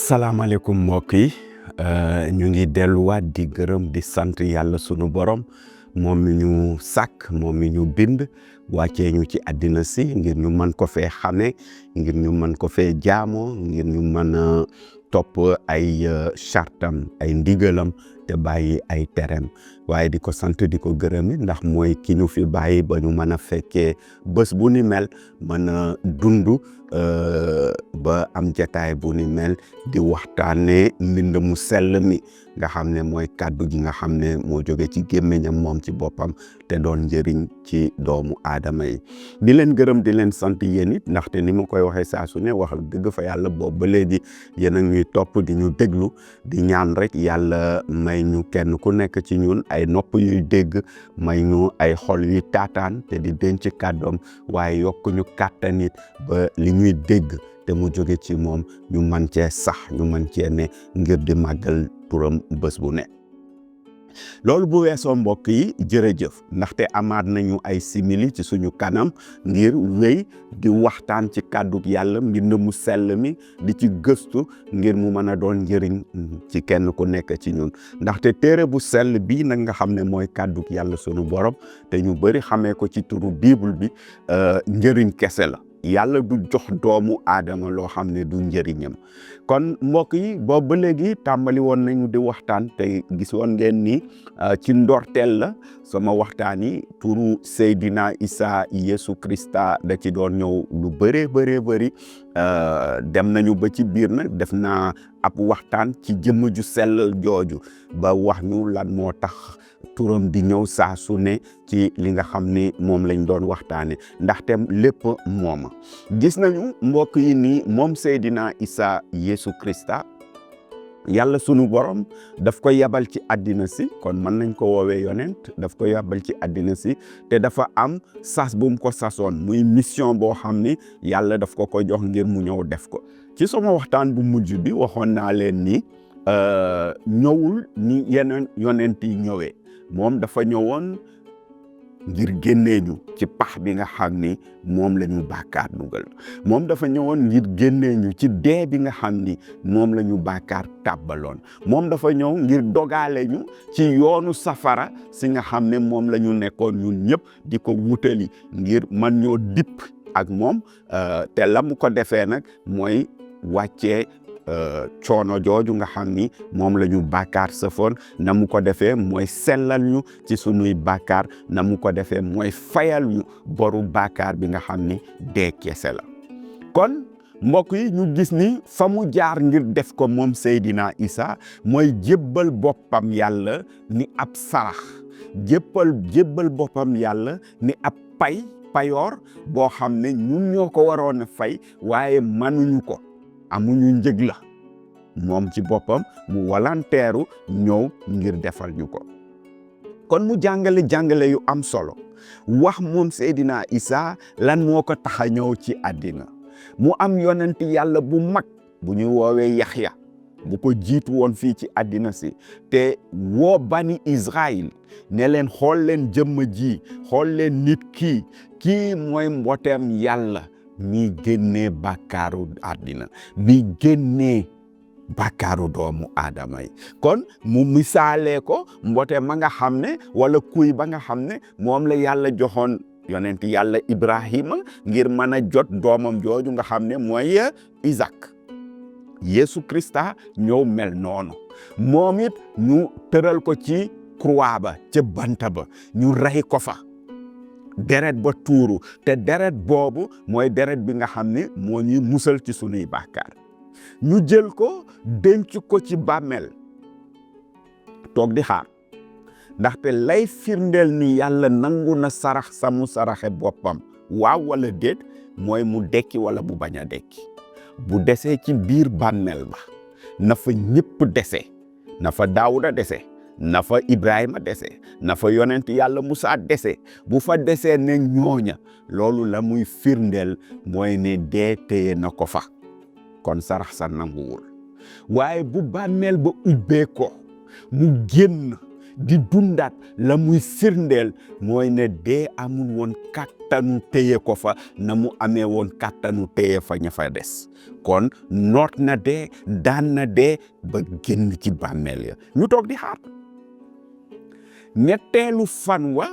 asalaamaaleykum mbokk yi ñu ngi delluwaat di gërëm di sant yàlla sunu borom moom mi ñu sàkk moom mi ñu bind wàccee ñu ci àddina si ngir ñu mën ko fee xame ngir ñu mën ko fee jaamoo ngir ñu mën a topp ay chartam ay ndigalam te bàyyi ay terem waaye di ko sant di ko gërëmi ndax mooy ki ñu fi bàyyi ba ñu mën a fekkee bés bu ni mel mën a dund ba am jataay bu ni mel di waxtaanee mbind mu sell mi nga xam ne mooy kàddu gi nga xam ne moo jóge ci gémmiñam moom ci boppam te doon njëriñ ci doomu aadama yi di leen gërëm di leen sant yéen it ndaxte ni ma koy waxee saa su ne wax dëgg fa yàlla boobu ba léegi yéen a ñuy topp di ñu déglu di ñaan rek yàlla may ñu kenn ku nekk ci ñun ay nopp yuy dégg may ñu ay xol yuy taataan te di denc kàddoom waaye yokk ñu kàttan it ba li ñuy dégg te mu jóge ci moom ñu mën cee sax ñu mën cee ne ngir di màggal turam bés bu ne loolu bu weesoo mbokk yi jërëjëf ndaxte amaat nañu ay simili ci suñu kanam ngir wéy di waxtaan ci kàddug yàlla mbind mu sell mi di ci gëstu ngir mu mën a doon njëriñ ci kenn ku nekk ci ñun ndaxte téere bu sell bii nag nga xam ne mooy kàddug yàlla sunu borom te ñu bëri xamee ko ci turu bible bi njëriñ kese la yàlla du jox doomu aadama loo xam ne du njëriñam kon mbokk yi boobu ba léegi tàmbali woon nañu di waxtaan te gis woon ngeen ni ci ndorteel la sama waxtaan yi turu Seydina Isa Yeesu Krista da ci doon ñëw lu bëri dem nañu ba ci biir nag def naa ab waxtaan ci jëmm ju sell jooju ba wax ñu lan moo tax turam di ñëw saa su ne ci li nga xam ni moom lañ doon waxtaane ndaxte lépp mooma gis nañu mbokk yi nii moom Seydina Isa Yeesu Krista yàlla sunu borom daf ko yabal ci àddina si kon mën nañ ko woowee yonent daf ko yabal ci àddina si te dafa am sas bu mu ko sasoon muy mission boo xam ni yàlla daf ko jox ngir mu ñëw def ko ci sama waxtaan bu mujj bi waxoon naa leen ni ñëwul ni yeneen yonent yi ñëwee moom dafa ñëwoon ngir génnee ñu ci pax bi nga xam ni moom la ñu bàkkaar dugal moom dafa ñëwoon ngir génnee ñu ci dee bi nga xam ni moom la ñu bàkkaar tàbbaloon moom dafa ñëw ngir dogaale ñu ci yoonu safara si nga xam ne moom la ñu nekkoon ñun ñëpp di ko wutali ngir man ñoo dipp ak moom te la mu ko defee nag mooy wàccee coono jooju nga xam ni moom la ñu bàkkaar safoon na mu ko defee mooy sellal ñu ci sunuy bàkkaar na mu ko defee mooy fayal ñu boru bàkkaar bi nga xam ni dee kese la kon mbokk yi ñu gis ni fa mu jaar ngir def ko moom Seydina Isa mooy jébbal boppam yàlla ni ab sarax jébbal boppam yàlla ni ab payoor boo xam ne ñun ñoo ko waroon a fay waaye mënuñu ko amuñu njëg la moom ci boppam mu walanteeru ñëw ngir defal ñu ko kon mu jàngale yu am solo wax moom Seydina Isa lan moo ko tax a ñëw ci àddina mu am yonent yàlla bu mag bu ñu woowee Yaxya bu ko jiitu woon fii ci àddina si te woo bani Israël ne leen xool leen jëmm ji xool leen nit kii mooy mbooteem yàlla mi génnee bàkkaaru àddina mi génnee bàkkaaru doomu aadama yi kon mu misaalee ko mboote ma nga xam ne wala kuy ba nga xam ne moom la yàlla joxoon yonent yàlla Ibrahima ngir mën a jot doomam jooju nga xam ne mooy Isaac Yeesu Krista ñëw mel noonu moom it ñu tëral ko ci croix ba ca banta ba ñu rey ko fa deret ba tuuru te deret boobu mooy deret bi nga xam ne moo ñuy musal ci sunuy bàkkaar ñu jël ko denc ko ci bàmmeel toog di xaar ndaxte lay firndeel ni yàlla nangu na sarax samu saraxe boppam waaw wala déet mooy mu dekki wala mu bañ a dekki bu desee ci biir bàmmeel ba na fa ñëpp dese na fa Daawuda dese na fa Ibrahima dese na fa yonent yàlla Musaa dese bu fa desee ne ñooña loolu la muy firndeel mooy ne dee téye na ko fa kon sarax sa nanguwul waaye bu bàmmeel ba ubbee ko mu génn di dundaat la muy firndeel mooy ne dee amul woon kàttanu téye ko fa na mu amee woon kàttanu téye fa ña fa des kon noot na dee daan na dee ba génn ci bàmmeel ya ñu toog di xaar ñetteelu fan wa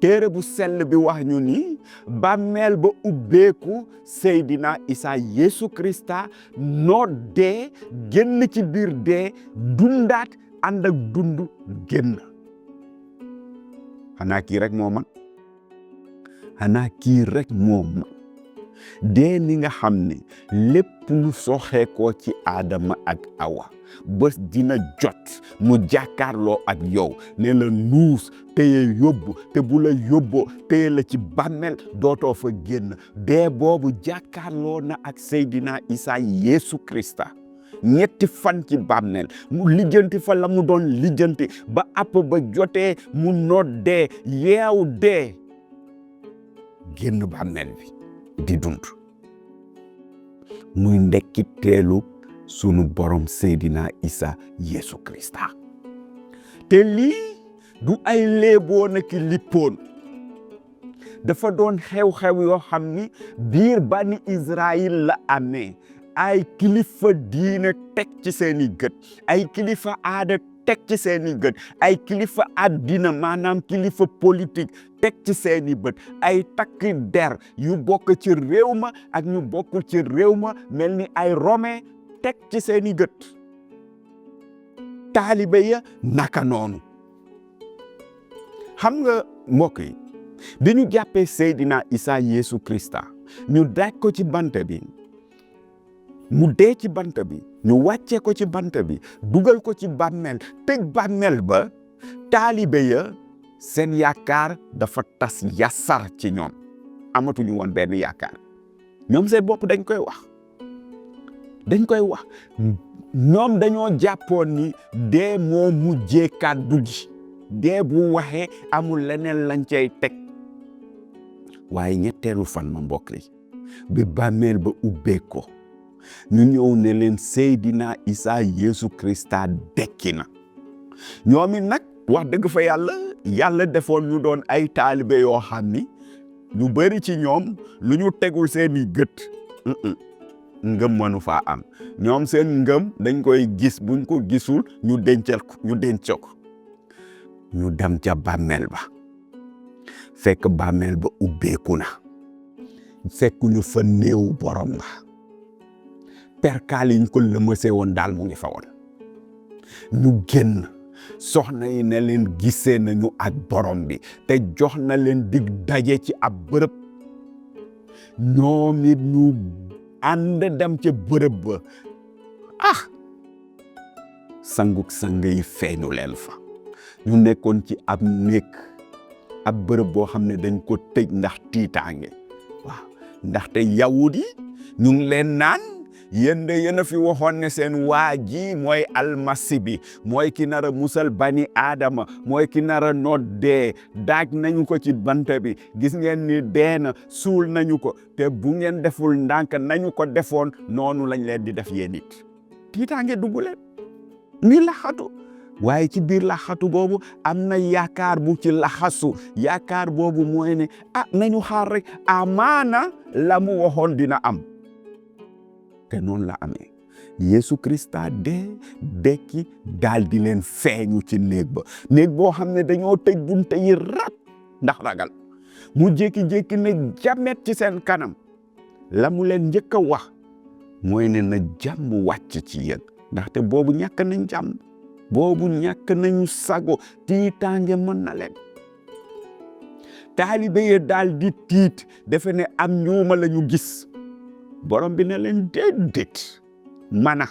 téere bu sell bi wax ñu ni bàmmeel ba ubbeeku Seydina Isa Yeesu Krista noot dee génn ci biir dee dundaat ànd ak dund génn xanaa kii rek moo man xanaa kii rek moo man dee ni nga xam ne lépp lu soxeekoo ci Aadama ak Awa bés dina jot mu jàkkaarloo ak yow ne la nuus téye yóbbu te bu la yóbboo téye la ci bàmmeel dootoo fa génn dee boobu jàkkaarloo na ak Seydina Isa Yeesu Krista ñetti fan ci bàmmeel mu lijjanti fa la mu doon lijjanti ba àpp ba jotee mu noddee yeew dee génn bàmmeel bi di dund muy ndekkiteelu sunu borom Seydina Isa Yeesu Krista te lii du ay léeboon ak lippoon dafa doon xew-xew yoo xam ni biir bani Israël la amee ay kilifa diine teg ci seeni gët ay kilifa aada teg ci seeni gët ay kilifa àddina maanaam kilifa politique teg ci seeni bët ay takk der yu bokk ci réew ma ak ñu bokkul ci réew ma mel ni ay romain teg ci seeni gët taalibe ya naka noonu xam nga mbokk yi bi ñu jàppee Seydina Isa Yeesu Krista ñu daaj ko ci bant bi mu dee ci bant bi ñu wàccee ko ci bant bi dugal ko ci bàmmeel tëj bàmmeel ba taalibe ya seen yaakaar dafa tas yasar ci ñoom amatuñu woon benn yaakaar ñoom seen bopp dañ koy wax ñoom dañoo jàppoon ni dee moo mujjee kàddu gi dee bu waxee amul leneen lañ cay teg waaye ñetteelu fan ma mbokk yi bi bàmmeel ba ubbee ko ñu ñëw ne leen Seydina Isa Yeesu Krista dekki na ñoom it nag wax dëgg fa yàlla defoon ñu doon ay taalibe yoo xam ni ñu bari ci ñoom lu ñu tegul seeni gët ngëm mënu faa am ñoom seen ngëm dañ koy gis buñ ko gisul ñu denc ko ñu dem ca bàmmeel ba fekk bàmmeel ba ubbeeku na fekk ñu fa néew borom ba perkaal yi ñu ko lëmase woon daal mu ngi fa woon ñu génn soxna yi ne leen gisee nañu ak borom bi te jox na leen dig daje ci ab bërëb ñoom it ñu ànd dem ca bërëb ba sanguk sang yi feeñu leen fa ñu nekkoon ci ab néeg ab bërëb boo xam ne dañ ko tëj ndax tiitaange waaw ndaxte yawut yi ñu ngi leen naan yéen a fi waxoon ne seen waa ji mooy almasi bi mooy ki nar a musal bani Aadama mooy ki nar a noddee daaj nañu ko ci bant bi gis ngeen ni dee na suul nañu ko te bu ngeen deful ndànk nañu ko defoon noonu lañ leen di def yéen it tiitaange dugg leen ni laxatu waaye ci biir laxatu boobu am na yaakaar bu ci laxasu yaakaar boobu mooy ne nañu xaar rek amaana la mu waxoon dina am te noonu la amee Yeesu Krista dee dekki daal di leen feeñu ci néeg boo xam ne dañoo tëj bunte yi rat ndax ragal mu jékki-jékki ne jamet ci seen kanam la mu leen njëkk a wax mooy ne na jàmm wàcc ci yéen ndaxte boobu ñàkk nañ jàmm boobu ñàkk nañu sago tiitaange mën na leen taalibe yi daal di tiit defe ne am ñuuma la ñu gis borom bi ne leen déedéet man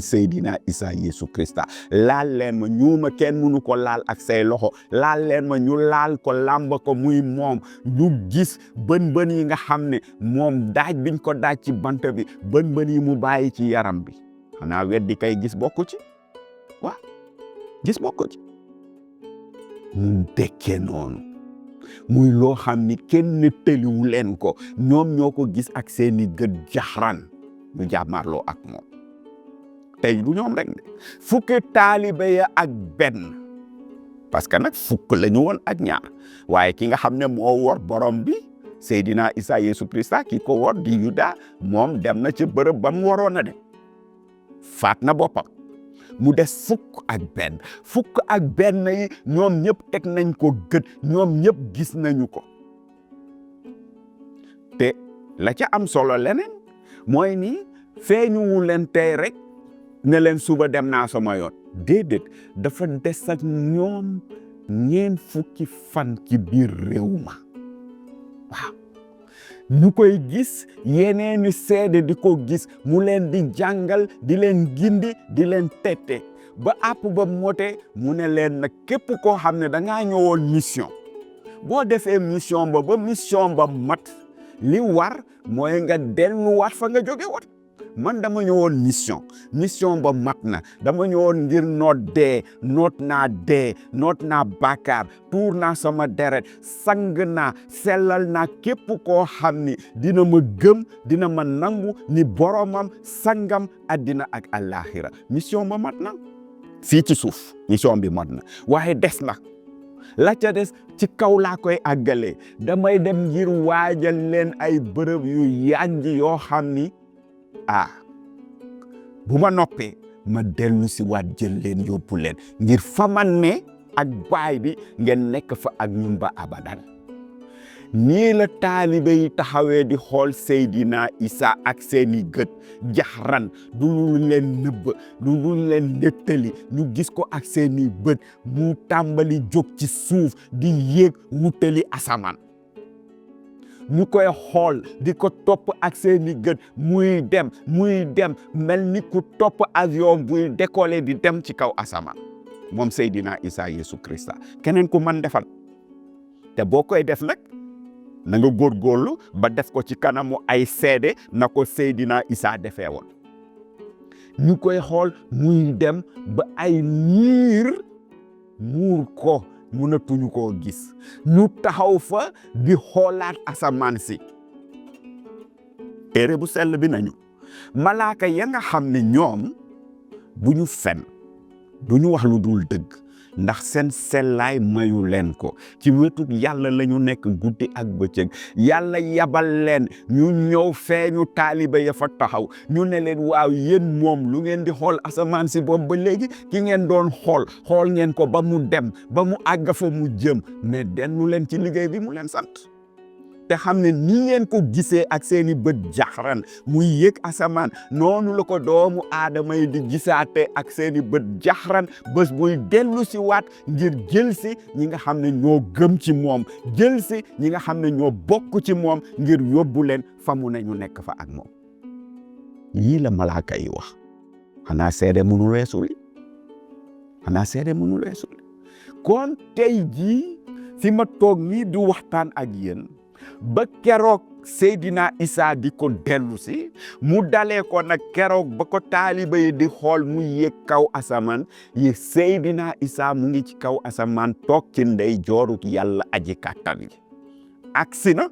Seydina Isa Yeesu Krista laal leen ma ñuuma kenn mënu ko laal ak say loxo laal leen ma ñu laal ko làmb ko muy moom ñu gis bën yi nga xam ne moom daaj biñ ko daaj ci bant bi bën yi mu bàyyi ci yaram bi xanaa weddi kay gis bokku ci waaw gis bokku ci mu dekkee noonu muy loo xam ni kenn tëliwu leen ko ñoom ñoo ko gis ak seeni gët jaxran ñu jàmmarloo ak moom tey du ñoom rek de fukki taalibe ya ak benn parce que nag fukk la ñu woon ak ñaar waaye ki nga xam ne moo wor borom bi Seydina Isa Yeesu Krista ki ko wor di Yuda moom dem na ci bërëb ba mu waroon a dem faat na boppam mu des fukk ak benn yi ñoom ñëpp teg nañ ko gët ñoom ñëpp gis nañu ko te la ca am solo leneen mooy ni feeñuwu leen tey rek ne leen suba dem naa sama yoon déedéet dafa des ak ñoom ñeen fukki fan ci biir réew ma waaw ñu koy gis yeneeni seede di ko gis mu leen di jàngal di leen gindi di leen tette ba àpp ba mote mu ne leen nag képp koo xam ne da ngaa ñëwoon mission boo defee mission ba mission ba mat li war mooy nga delluwaat fa nga jóge woon man dama ñëwoon mission ba mat na dama ñëwoon ngir noot naa bàkkaar tuur naa sama deret sang naa sellal naa képp koo xam ni dina ma gëm dina ma nangu ni boromam sangam addina ak àllaaxira mission ba mat na fii ci suuf mission bi mat na waaye des na la ca des ci kaw laa koy àggalee damay dem ngir waajal leen ay bërëb yu yànj yoo xam ni bu ma noppee ma dellu si waat jël leen yóbbu leen ngir fa man ne ak baay bi ngeen nekk fa ak ñun ba abadan nii la taalibe yi taxawee di xool Seydina Isa ak seeni gët jaxran du lu leen nëbb du lu leen nettali ñu gis ko ak seeni bët mu tàmbali jóg ci suuf di yéeg wutali asamaan ñu koy xool di ko topp ak seeni gët muy dem mel ni ku topp avion buy décoller di dem ci kaw asamaan moom Seydina Isa Yeesu Krista keneen ku man defal te boo koy def nag na nga góorgóorlu ba def ko ci kanamu ay seede na ko Seydina Isa defee woon ñu koy xool muy dem ba ay niir muur ko mënatuñu koo gis ñu taxaw fa di xoolaat asamaan si téere bu sell bi nañu malaaka ya nga xam ne ñoom bu ñu fen du ñu wax lu dul dëgg ndax seen sellaay mayu leen ko ci wetu yàlla la ñu nekk guddi ak bëccëg yàlla yabal leen ñu ñëw feeñu taalibe ya fa taxaw ñu ne leen waaw yéen moom lu ngeen di xool asamaan si boobu ba léegi ki ngeen doon xool ngeen ko ba mu dem ba mu àgg fa mu jëm mais dellu leen ci liggéey bi mu leen sant te xam ne ni ngeen ko gisee ak seeni bët jaxran muy yëg asamaan noonu la ko doomu aadama yi di gisaate ak seeni bët jaxran bés buy dellu si waat ngir jël si ñi nga xam ne ñoo gëm ci moom jël si ñi nga xam ne ñoo bokk ci moom ngir yóbbu leen fa mu ne ñu nekk fa ak moom yii la malaaka yi wax xanaa seede mënul weesu li kon tey jii fi ma toog nii di waxtaan ak yéen ba keroog Seydina Isa di ko dellu si mu dalee ko nag keroog ba ko taaliba yi di xool mu yéeg kaw asamaan yi Seydina Isa mu ngi ci kaw asamaan toog ci ndey jooruk yàlla aji kàttan gi agsi na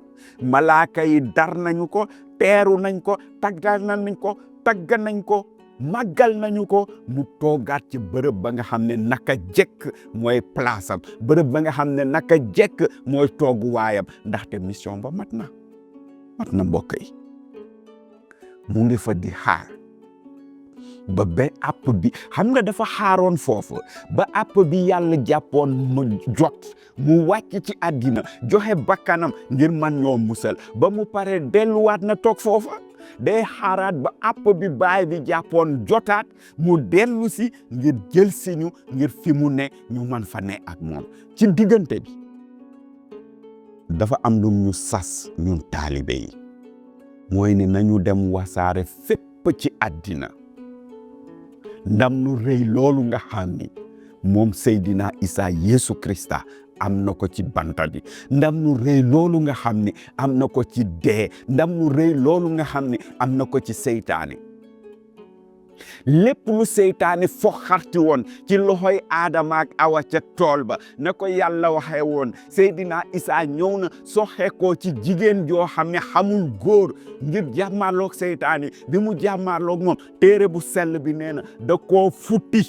malaaka yi dar nañu ko teeru nañ ko taggal nañ ko màggal nañu ko mu toogaat ci bërëb ba nga xam ne naka jekk mooy place am bërëb ba nga xam ne naka jekk mooy tooguwaayam ndaxte mission ba mat na mbokk yi mu ngi fa di xaar ba àpp bi xam nga dafa xaaroon foofu ba àpp bi yàlla jàppoon mu jot mu wàcc ci àddina joxe bakkanam ngir man ñoo musal ba mu pare delluwaat na toog foofa day xaaraat ba àpp bi baay bi jàppoon jotaat mu dellu si ngir jël si ñu ngir fi mu ne ñu man fa ne ak moom ci diggante bi dafa am lu ñu sas ñun taalibe yi mooy ne nañu dem wasaare fépp ci àddina ndam lu rëy loolu nga xam ni moom Seydina Isa Yeesu Krista am na ko ci banta bi ndam lu rëy loolu nga xam ni am na ko ci dee ndam lu rëy loolu nga xam ni am na ko ci seytaane lépp lu seytaane fo xarti woon ci loxoy Aadama ak Awa ca tool ba na ko yàlla waxee woon Seydina Isa ñëw na soxe ko ci jigéen joo xam ne xamul góor ngir jàmmaarloog seytaane bi mu jàmmaarloog moom téere bu sell bi nee na da koo futti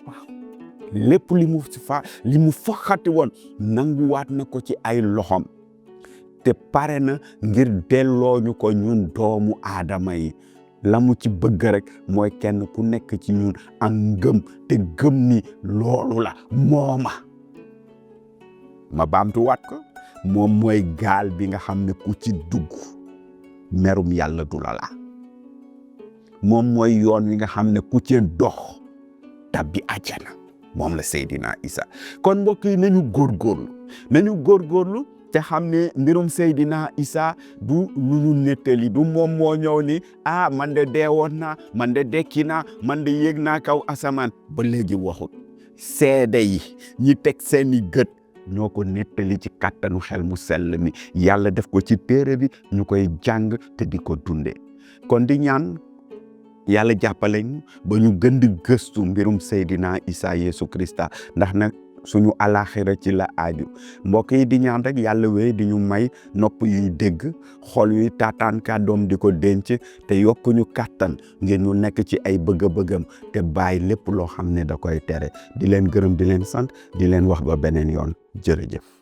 waaw lépp li mu foxati woon nanguwaat na ko ci ay loxom te pare na ngir delloo ñu ko ñun doomu aadama yi. la mu ci bëgg rek mooy kenn ku nekk ci ñun am ngëm te gëm ni loolu la mooma. ma baamtuwaat ko, moom mooy gaal bi nga xam ne ku ci dugg merum yàlla du la la. moom mooy yoon wi nga xam ne ku ci dox tabbi àjjana. moom la Seydina Isa. kon mbokk yi nañu góorgóorlu te xam ne mbirum Seydina Isa du lu ñu nettali, du moom moo ñëw ni man de deewoon naa, man de dekki naa, man de yéeg naa kaw asamaan. ba léegi waxut. seede yi ñi teg seeni gët ñoo ko nettali ci kàttanu xel mu sell mi. yàlla def ko ci téere bi ñu koy jàng te di ko dunde. kon di ñaan yàlla jàppale ñu ba ñu gën di gëstu mbirum Seydina Isa Yeesu Krista, ndax nag suñu alaxira ci la aaju. mbokk yi di ñaan rek yàlla wéy di ñu may nopp yuy dégg, xol yuy taataan kàddoom di ko denc, te yokk ñu kàttan ngeen ñu nekk ci ay bëgg-bëggam te bàyyi lépp loo xam ne da koy tere. di leen gërëm, di leen sant, di leen wax ba beneen yoon. jërëjëf.